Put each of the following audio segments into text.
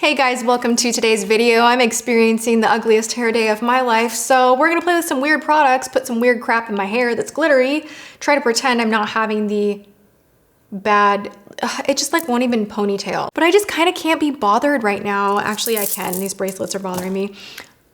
Hey guys, welcome to today's video. I'm experiencing the ugliest hair day of my life, so we're gonna play with some weird products, put some weird crap in my hair that's glittery, try to pretend I'm not having the bad, it just like won't even ponytail. But I just kind of can't be bothered right now. Actually, I can. These bracelets are bothering me.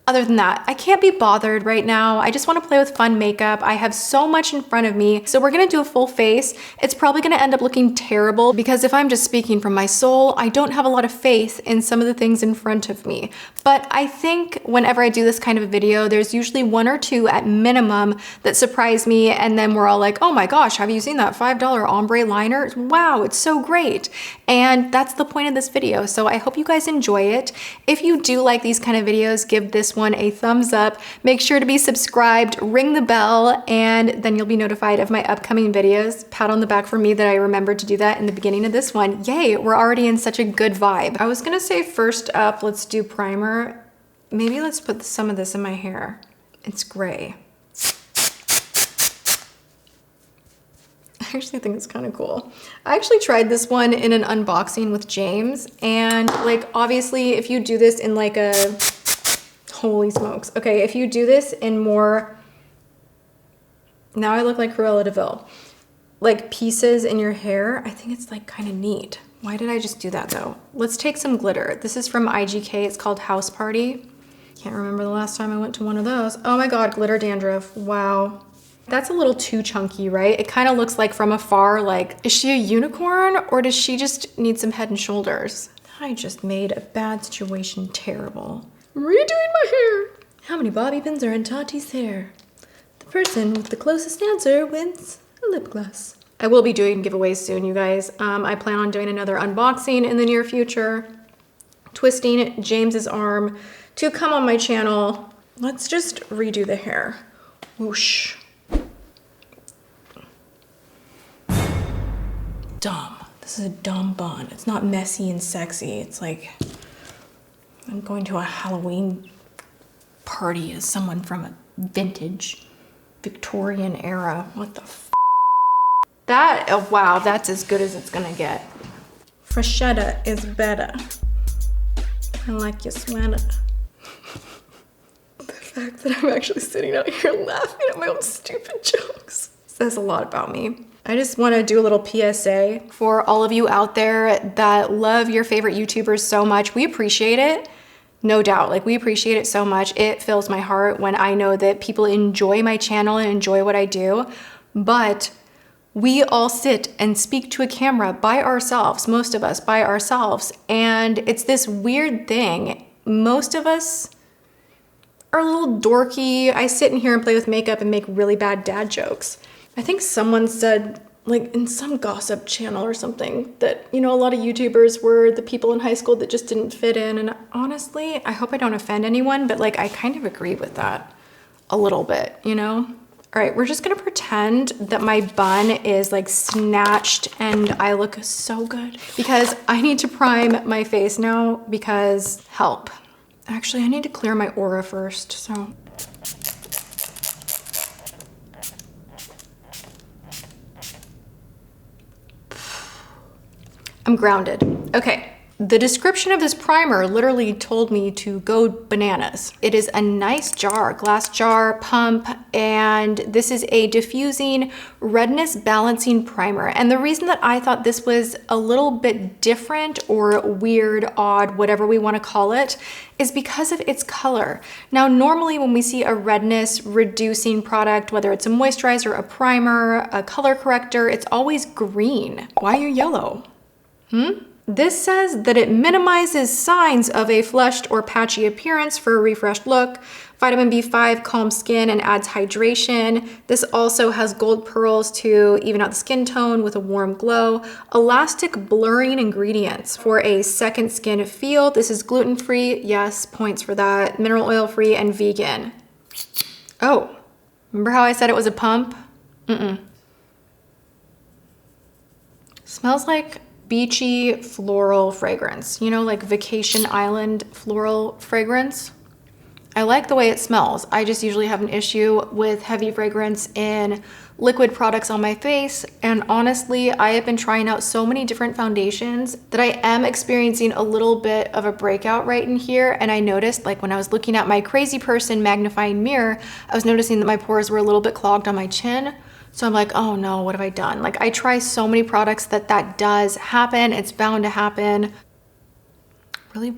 Other than that, I can't be bothered right now. I just want to play with fun makeup. I have so much in front of me. So we're going to do a full face. It's probably going to end up looking terrible because if I'm just speaking from my soul, I don't have a lot of faith in some of the things in front of me. But I think whenever I do this kind of a video, there's usually one or two at minimum that surprise me. And then we're all like, oh my gosh, have you seen that $5 ombre liner? Wow, it's so great. And that's the point of this video. So I hope you guys enjoy it. If you do like these kind of videos, give this one a thumbs up. Make sure to be subscribed, ring the bell, and then you'll be notified of my upcoming videos. Pat on the back for me that I remembered to do that in the beginning of this one. Yay, we're already in such a good vibe. I was gonna say first up, let's do primer. Maybe let's put some of this in my hair. It's gray. I actually think it's kind of cool. I actually tried this one in an unboxing with James, and like obviously if you do this in like a, holy smokes. Okay, if you do this in more, now I look like Cruella de Vil, like pieces in your hair, I think it's like kind of neat. Why did I just do that though? Let's take some glitter. This is from IGK, it's called House Party. Can't remember the last time I went to one of those. Oh my God, glitter dandruff, wow. That's a little too chunky, right? It kind of looks like from afar, like, is she a unicorn or does she just need some head and shoulders? I just made a bad situation terrible. Redoing my hair. How many bobby pins are in Tati's hair? The person with the closest answer wins a lip gloss. I will be doing giveaways soon, you guys. I plan on doing another unboxing in the near future. Twisting James's arm to come on my channel. Let's just redo the hair. Whoosh. Dumb. This is a dumb bun. It's not messy and sexy. It's like I'm going to a Halloween party as someone from a vintage Victorian era. What the f? That, oh wow, that's as good as it's gonna get. Freshetta is better. I like your sweater. The fact that I'm actually sitting out here laughing at my own stupid jokes says a lot about me. I just want to do a little PSA for all of you out there that love your favorite YouTubers so much. We appreciate it. No doubt, like we appreciate it so much. It fills my heart when I know that people enjoy my channel and enjoy what I do, but we all sit and speak to a camera by ourselves, most of us by ourselves, and it's this weird thing. Most of us are a little dorky. I sit in here and play with makeup and make really bad dad jokes. I think someone said, like in some gossip channel or something, that, you know, a lot of YouTubers were the people in high school that just didn't fit in. And honestly, I hope I don't offend anyone, but like I kind of agree with that a little bit, you know? All right, we're just gonna pretend that my bun is like snatched and I look so good because I need to prime my face now because help. Actually, I need to clear my aura first, so. I'm grounded. Okay, the description of this primer literally told me to go bananas. It is a nice jar, glass jar, pump, and this is a diffusing redness balancing primer. And the reason that I thought this was a little bit different or weird, odd, whatever we want to call it, is because of its color. Now, normally when we see a redness reducing product, whether it's a moisturizer, a primer, a color corrector, it's always green. Why are you yellow? This says that it minimizes signs of a flushed or patchy appearance for a refreshed look. Vitamin B5 calms skin and adds hydration. This also has gold pearls to even out the skin tone with a warm glow. Elastic blurring ingredients for a second skin feel. This is gluten-free, yes, points for that. Mineral oil free and vegan. Oh, remember how I said it was a pump? Smells like beachy floral fragrance, you know, like vacation island floral fragrance. I like the way it smells. I just usually have an issue with heavy fragrance in liquid products on my face, and honestly, I have been trying out so many different foundations that I am experiencing a little bit of a breakout right in here. And I noticed, like when I was looking at my crazy person magnifying mirror, I was noticing that my pores were a little bit clogged on my chin. So I'm like, oh no, what have I done? Like, I try so many products that does happen. It's bound to happen. Really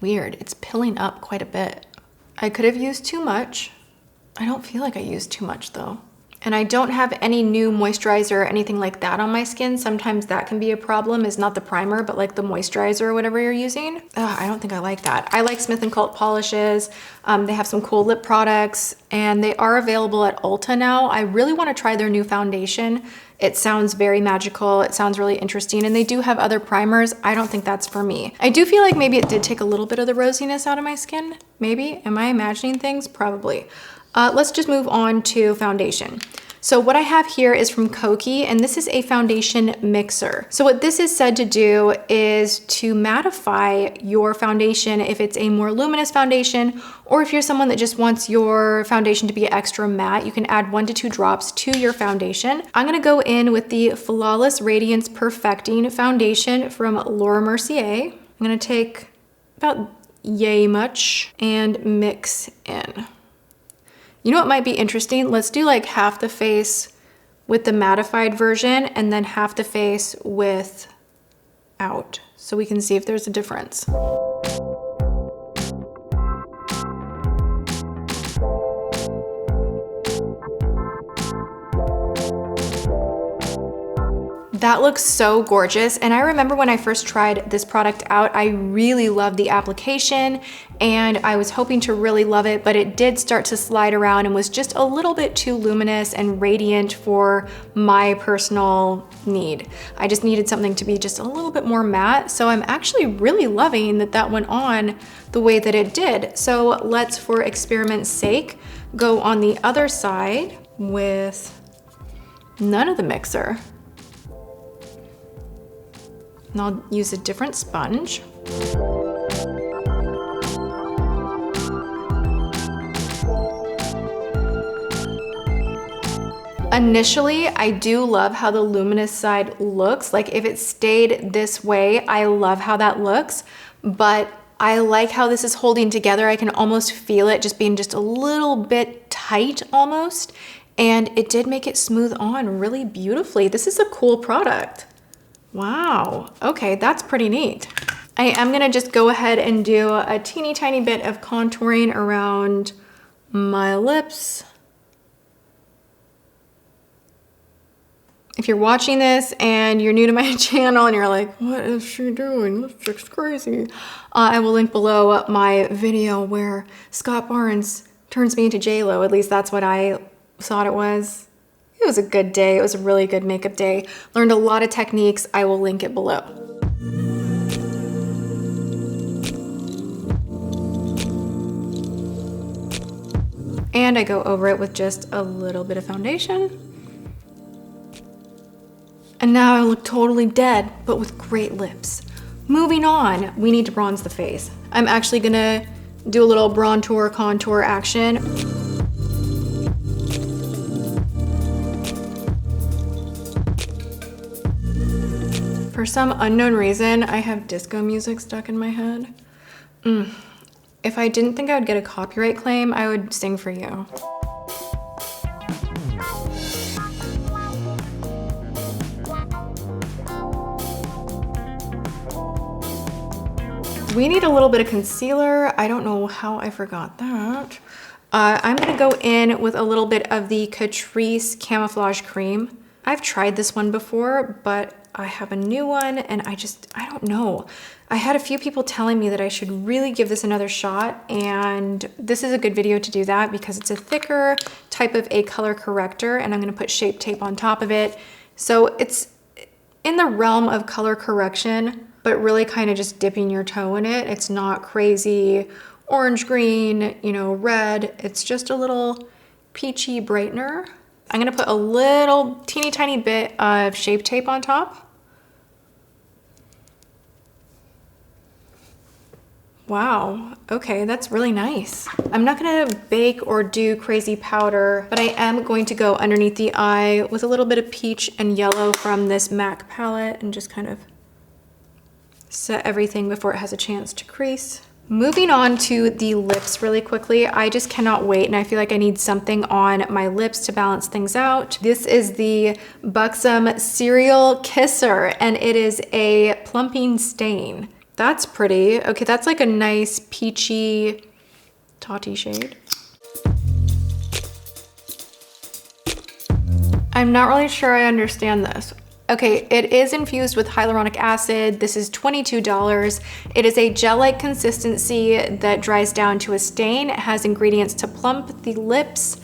weird. It's pilling up quite a bit. I could have used too much. I don't feel like I used too much though. And I don't have any new moisturizer or anything like that on my skin. Sometimes that can be a problem, is not the primer, but like the moisturizer or whatever you're using. Ugh, I don't think I like that. I like Smith & Cult polishes. They have some cool lip products and they are available at Ulta now. I really want to try their new foundation. It sounds very magical. It sounds really interesting. And they do have other primers. I don't think that's for me. I do feel like maybe it did take a little bit of the rosiness out of my skin. Maybe. Am I imagining things? Probably. Let's just move on to foundation. So what I have here is from Kokie, and this is a foundation mixer. So what this is said to do is to mattify your foundation if it's a more luminous foundation, or if you're someone that just wants your foundation to be extra matte, you can add 1 to 2 drops to your foundation. I'm gonna go in with the Flawless Radiance Perfecting Foundation from Laura Mercier. I'm gonna take about yay much and mix in. You know what might be interesting? Let's do like half the face with the mattified version and then half the face without, so we can see if there's a difference. That looks so gorgeous. And I remember when I first tried this product out, I really loved the application and I was hoping to really love it, but it did start to slide around and was just a little bit too luminous and radiant for my personal need. I just needed something to be just a little bit more matte. So I'm actually really loving that that went on the way that it did. So let's, for experiment's sake, go on the other side with none of the mixer. And I'll use a different sponge. Initially, I do love how the luminous side looks. Like if it stayed this way, I love how that looks, but I like how this is holding together. I can almost feel it just being just a little bit tight almost. And it did make it smooth on really beautifully. This is a cool product. Wow, okay, that's pretty neat. I am gonna just go ahead and do a teeny tiny bit of contouring around my lips. If you're watching this and you're new to my channel and you're like, what is she doing? This chick's crazy. I will link below my video where Scott Barnes turns me into J-Lo. At least that's what I thought it was. It was a good day. It was a really good makeup day. Learned a lot of techniques. I will link it below. And I go over it with just a little bit of foundation. And now I look totally dead, but with great lips. Moving on, we need to bronze the face. I'm actually gonna do a little bronzer contour action. For some unknown reason, I have disco music stuck in my head. If I didn't think I would get a copyright claim, I would sing for you. We need a little bit of concealer. I don't know how I forgot that. I'm gonna go in with a little bit of the Catrice Camouflage Cream. I've tried this one before, but I have a new one and I don't know. I had a few people telling me that I should really give this another shot, and this is a good video to do that because it's a thicker type of a color corrector and I'm gonna put Shape Tape on top of it. So it's in the realm of color correction, but really kind of just dipping your toe in it. It's not crazy orange, green, you know, red. It's just a little peachy brightener. I'm gonna put a little teeny tiny bit of Shape Tape on top. Wow, okay, that's really nice. I'm not gonna bake or do crazy powder, but I am going to go underneath the eye with a little bit of peach and yellow from this MAC palette and just kind of set everything before it has a chance to crease. Moving on to the lips really quickly. I just cannot wait, and I feel like I need something on my lips to balance things out. This is the Buxom Serial Kisser, and it is a plumping stain. That's pretty. Okay, that's like a nice peachy Tati shade. I'm not really sure I understand this. Okay, it is infused with hyaluronic acid. This is $22. It is a gel-like consistency that dries down to a stain. It has ingredients to plump the lips.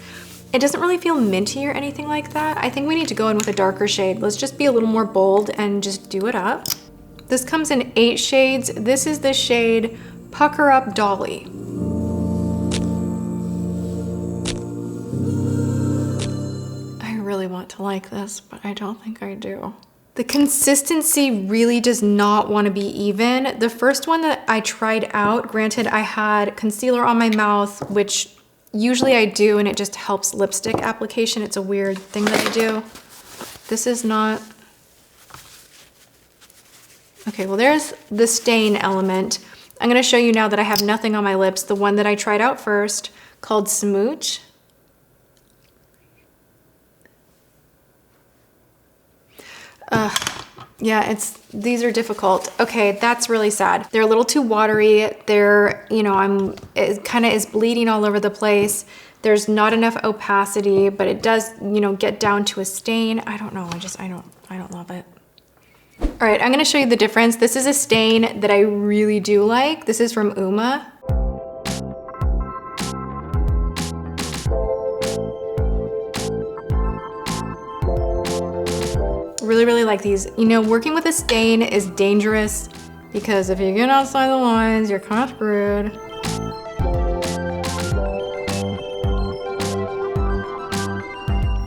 It doesn't really feel minty or anything like that. I think we need to go in with a darker shade. Let's just be a little more bold and just do it up. This comes in 8 shades. This is the shade Pucker Up Dolly. I really want to like this, but I don't think I do. The consistency really does not want to be even. The first one that I tried out, granted I had concealer on my mouth, which usually I do, and it just helps lipstick application. It's a weird thing that I do. This is not... Okay, well there's the stain element. I'm gonna show you now that I have nothing on my lips, the one that I tried out first, called Smooch. Yeah, these are difficult. Okay, that's really sad. They're a little too watery. They're, you know, it kind of is bleeding all over the place. There's not enough opacity, but it does, you know, get down to a stain. I don't know, I don't love it. All right, I'm gonna show you the difference. This is a stain that I really do like. This is from Uoma. Really, really like these. You know, working with a stain is dangerous because if you get outside the lines, you're kind of screwed.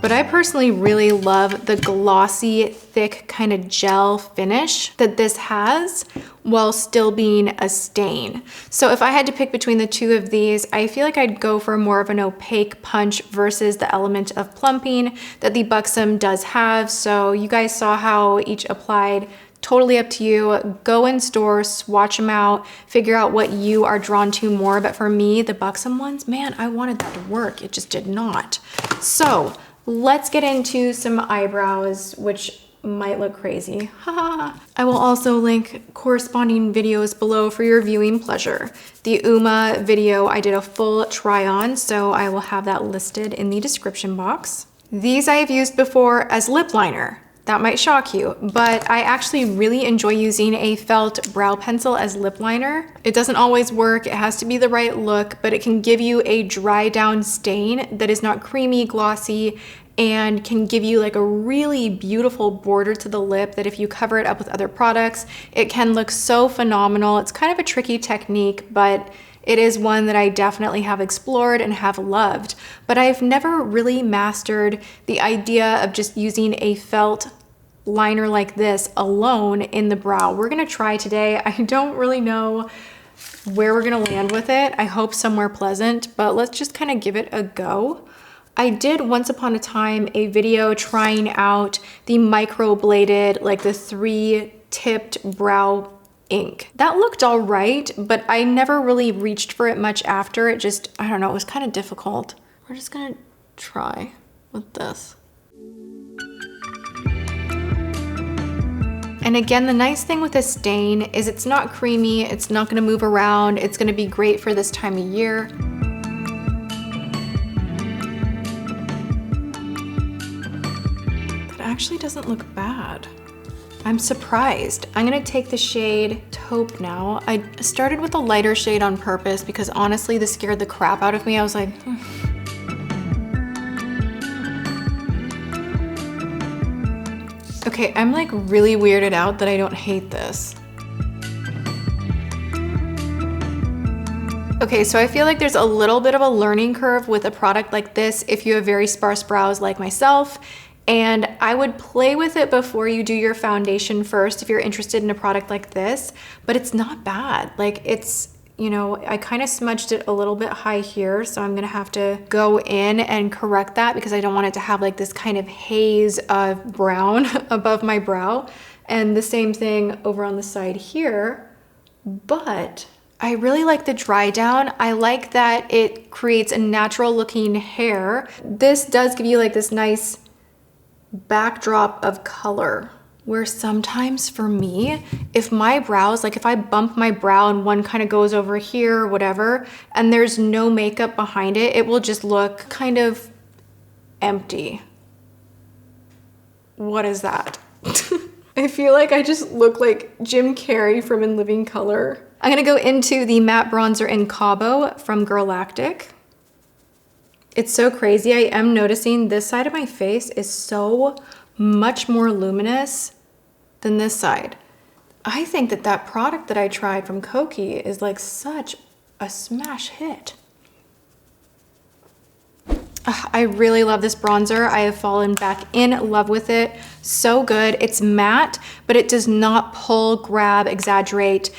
But I personally really love the glossy, thick kind of gel finish that this has while still being a stain. So if I had to pick between the two of these, I feel like I'd go for more of an opaque punch versus the element of plumping that the Buxom does have. So you guys saw how each applied. Totally up to you. Go in store, swatch them out, figure out what you are drawn to more. But for me, the Buxom ones, man, I wanted that to work. It just did not. So let's get into some eyebrows, which might look crazy. I will also link corresponding videos below for your viewing pleasure. The Uoma video, I did a full try on, so I will have that listed in the description box. These I have used before as lip liner. That might shock you, but I actually really enjoy using a felt brow pencil as lip liner. It doesn't always work, it has to be the right look, but it can give you a dry down stain that is not creamy, glossy, and can give you like a really beautiful border to the lip that if you cover it up with other products, it can look so phenomenal. It's kind of a tricky technique, but it is one that I definitely have explored and have loved, but I've never really mastered the idea of just using a felt liner like this alone in the brow. We're gonna try today. I don't really know where we're gonna land with it. I hope somewhere pleasant, but let's just kind of give it a go. I did once upon a time a video trying out the microbladed, like the 3-tipped brow ink. That looked all right, but I never really reached for it much after. It just, I don't know, it was kind of difficult. We're just gonna try with this. And again, the nice thing with a stain is it's not creamy, it's not gonna move around, it's gonna be great for this time of year. That actually doesn't look bad. I'm surprised. I'm gonna take the shade Taupe now. I started with a lighter shade on purpose because honestly, this scared the crap out of me. I was like, Okay, I'm like really weirded out that I don't hate this. Okay, so I feel like there's a little bit of a learning curve with a product like this if you have very sparse brows like myself. And I would play with it before you do your foundation first if you're interested in a product like this, but it's not bad. Like it's you know, I kind of smudged it a little bit high here, so I'm gonna have to go in and correct that because I don't want it to have like this kind of haze of brown above my brow. And the same thing over on the side here, but I really like the dry down. I like that it creates a natural looking hair. This does give you like this nice backdrop of color, where sometimes for me, if my brows, like if I bump my brow and one kind of goes over here or whatever, and there's no makeup behind it, it will just look kind of empty. What is that? I feel like I just look like Jim Carrey from In Living Color. I'm gonna go into the matte bronzer in Cabo from Girlactic. It's so crazy. I am noticing this side of my face is so much more luminous than this side. I think that that product that I tried from Kokie is like such a smash hit. I really love this bronzer. I have fallen back in love with it. So good. It's matte, but it does not pull, grab, exaggerate.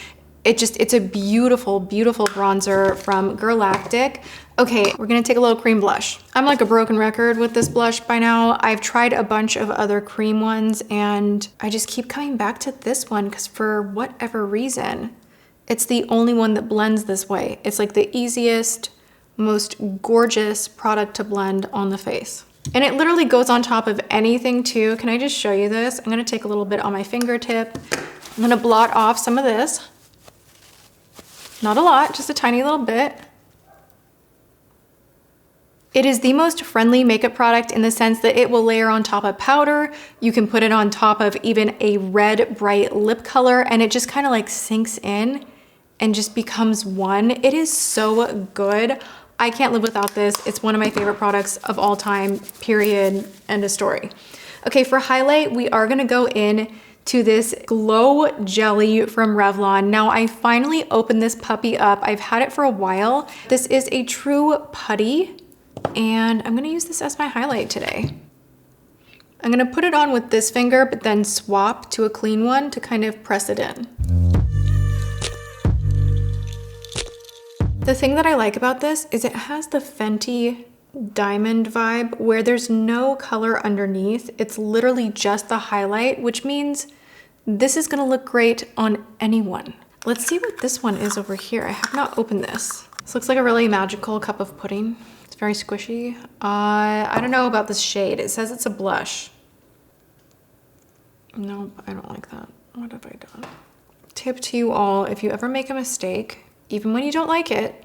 It's a beautiful, beautiful bronzer from Girlactic. Okay, we're gonna take a little cream blush. I'm like a broken record with this blush by now. I've tried a bunch of other cream ones and I just keep coming back to this one because for whatever reason, it's the only one that blends this way. It's like the easiest, most gorgeous product to blend on the face. And it literally goes on top of anything too. Can I just show you this? I'm gonna take a little bit on my fingertip. I'm gonna blot off some of this. Not a lot, just a tiny little bit. It is the most friendly makeup product in the sense that it will layer on top of powder. You can put it on top of even a red bright lip color and it just kind of like sinks in and just becomes one. It is so good. I can't live without this. It's one of my favorite products of all time, period, end of story. Okay, for highlight, we are gonna go in to this Glow Jelly from Revlon. Now I finally opened this puppy up. I've had it for a while. This is a true putty and I'm gonna use this as my highlight today. I'm gonna put it on with this finger, but then swap to a clean one to kind of press it in. The thing that I like about this is it has the Fenty diamond vibe where there's no color underneath. It's literally just the highlight, which means this is gonna look great on anyone. Let's see what this one is over here. I have not opened this. This looks like a really magical cup of pudding. It's very squishy. I don't know about this shade. It says it's a blush. Nope, I don't like that. What have I done? Tip to you all, if you ever make a mistake, even when you don't like it,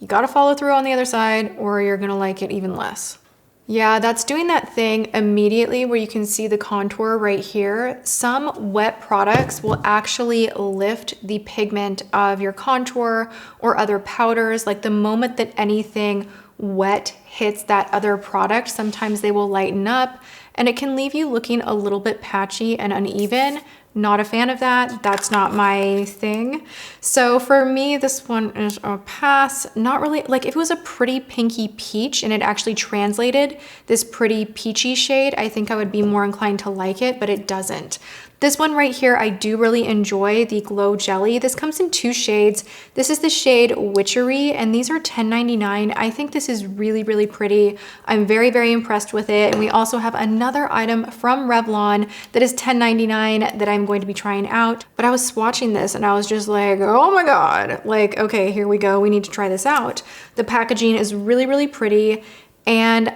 you gotta follow through on the other side or you're gonna like it even less. Yeah, that's doing that thing immediately where you can see the contour right here. Some wet products will actually lift the pigment of your contour or other powders. Like the moment that anything wet hits that other product, sometimes they will lighten up and it can leave you looking a little bit patchy and uneven. Not a fan of that. That's not my thing. So for me, this one is a pass. Not really, like if it was a pretty pinky peach and it actually translated this pretty peachy shade, I think I would be more inclined to like it, but it doesn't. This one right here, I do really enjoy the Glow Jelly. This comes in 2 shades. This is the shade Witchery, and these are $10.99. I think this is really, really pretty. I'm very, very impressed with it. And we also have another item from Revlon that is $10.99 that I'm going to be trying out. But I was swatching this and I was just like, oh my God, like, okay, here we go. We need to try this out. The packaging is really, really pretty and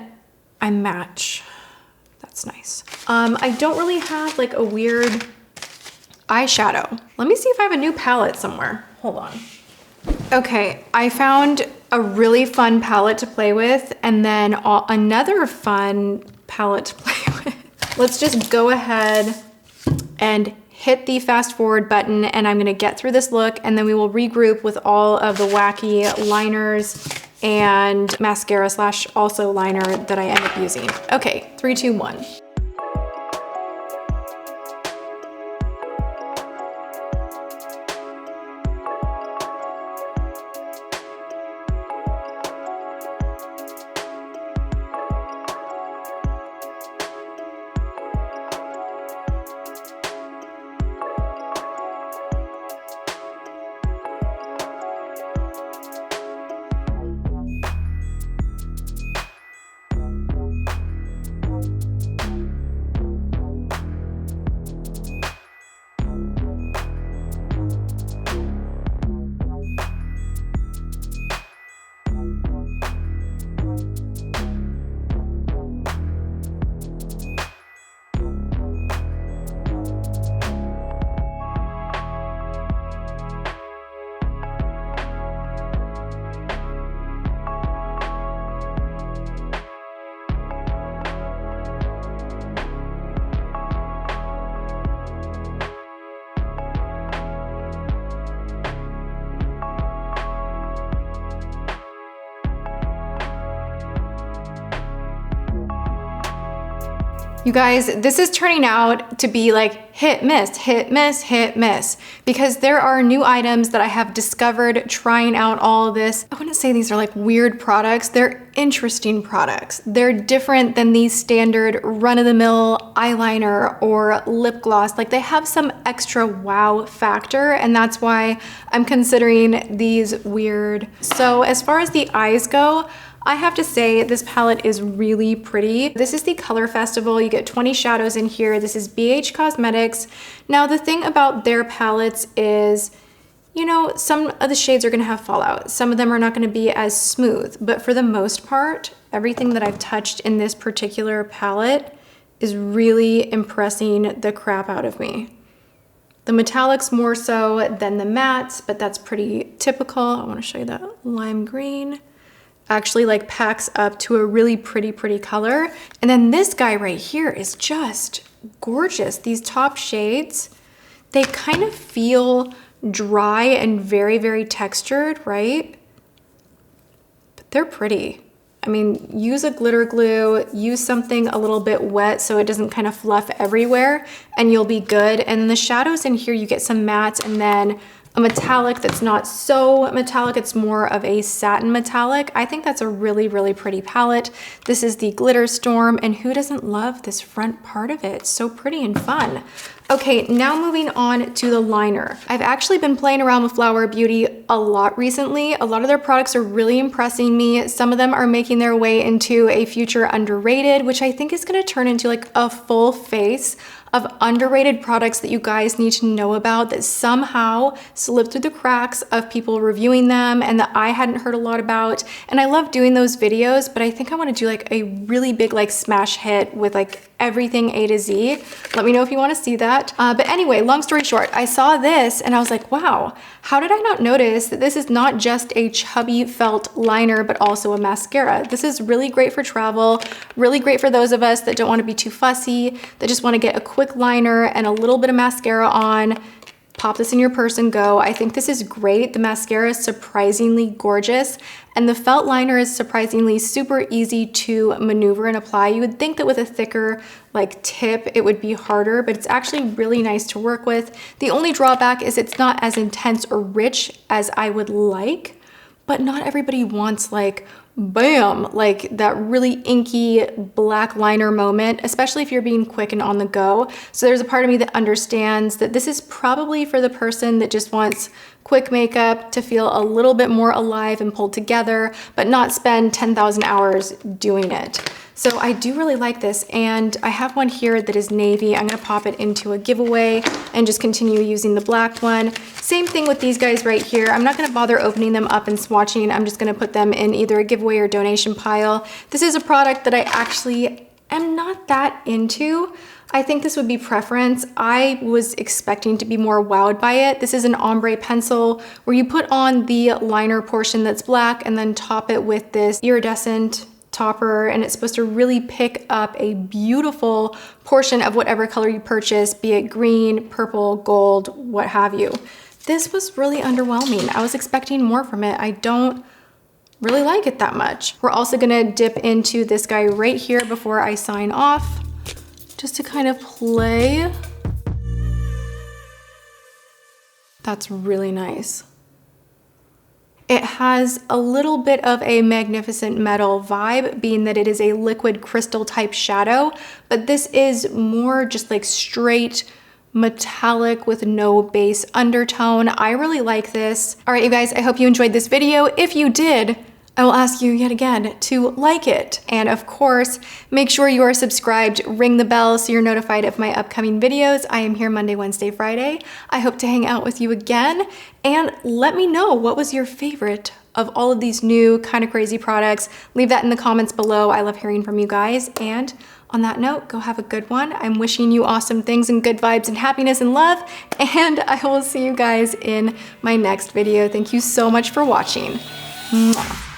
I match. That's nice. I don't really have like a weird eyeshadow. Let me see if I have a new palette somewhere. Hold on. Okay, I found a really fun palette to play with and then another fun palette to play with. Let's just go ahead and hit the fast forward button and I'm gonna get through this look and then we will regroup with all of the wacky liners and mascara slash also liner that I end up using. Okay, 3, 2, 1. You guys, this is turning out to be like hit, miss, hit, miss, hit, miss, because there are new items that I have discovered trying out all of this. I wouldn't say these are like weird products. They're interesting products. They're different than the standard run-of-the-mill eyeliner or lip gloss. Like they have some extra wow factor, and that's why I'm considering these weird. So as far as the eyes go, I have to say this palette is really pretty. This is the Color Festival. You get 20 shadows in here. This is BH Cosmetics. Now the thing about their palettes is, you know, some of the shades are gonna have fallout. Some of them are not gonna be as smooth, but for the most part, everything that I've touched in this particular palette is really impressing the crap out of me. The metallics more so than the mattes, but that's pretty typical. I wanna show you that lime green. Actually like packs up to a really pretty color. And then this guy right here is just gorgeous. These top shades, they kind of feel dry and very textured, right? But they're pretty. I mean, use a glitter glue, use something a little bit wet so it doesn't kind of fluff everywhere, and you'll be good. And the shadows in here, you get some mattes and then a metallic that's not so metallic, it's more of a satin metallic. I think that's a really pretty palette. This is the Glitter Storm, and who doesn't love this front part of it? It's so pretty and fun. Okay, now moving on to the liner. I've actually been playing around with Flower Beauty a lot recently. A lot of their products are really impressing me. Some of them are making their way into a future underrated, which I think is gonna turn into like a full face of underrated products that you guys need to know about that somehow slipped through the cracks of people reviewing them and that I hadn't heard a lot about. And I love doing those videos, but I think I wanna do like a really big like smash hit with like everything A to Z. Let me know if you wanna see that. But anyway, long story short, I saw this and I was like, wow, how did I not notice that this is not just a chubby felt liner, but also a mascara? This is really great for travel, really great for those of us that don't wanna be too fussy, that just wanna get a quick liner and a little bit of mascara on. Pop this in your purse and go. I think this is great. The mascara is surprisingly gorgeous, and the felt liner is surprisingly super easy to maneuver and apply. You would think that with a thicker like tip, it would be harder, but it's actually really nice to work with. The only drawback is it's not as intense or rich as I would like, but not everybody wants like bam, like that really inky black liner moment, especially if you're being quick and on the go. So there's a part of me that understands that this is probably for the person that just wants quick makeup to feel a little bit more alive and pulled together, but not spend 10,000 hours doing it. So I do really like this, and I have one here that is navy. I'm gonna pop it into a giveaway and just continue using the black one. Same thing with these guys right here. I'm not gonna bother opening them up and swatching. I'm just gonna put them in either a giveaway or donation pile. This is a product that I actually am not that into. I think this would be preference. I was expecting to be more wowed by it. This is an ombre pencil where you put on the liner portion that's black and then top it with this iridescent topper, and it's supposed to really pick up a beautiful portion of whatever color you purchase, be it green, purple, gold, what have you. This was really underwhelming. I was expecting more from it. I don't really like it that much. We're also gonna dip into this guy right here before I sign off, just to kind of play. That's really nice. It has a little bit of a Magnificent Metal vibe, being that it is a liquid crystal type shadow, but this is more just like straight metallic with no base undertone. I really like this. All right, you guys, I hope you enjoyed this video. If you did, I will ask you yet again to like it. And of course, make sure you are subscribed, ring the bell so you're notified of my upcoming videos. I am here Monday, Wednesday, Friday. I hope to hang out with you again. And let me know, what was your favorite of all of these new kind of crazy products? Leave that in the comments below. I love hearing from you guys. And on that note, go have a good one. I'm wishing you awesome things and good vibes and happiness and love. And I will see you guys in my next video. Thank you so much for watching. Mwah.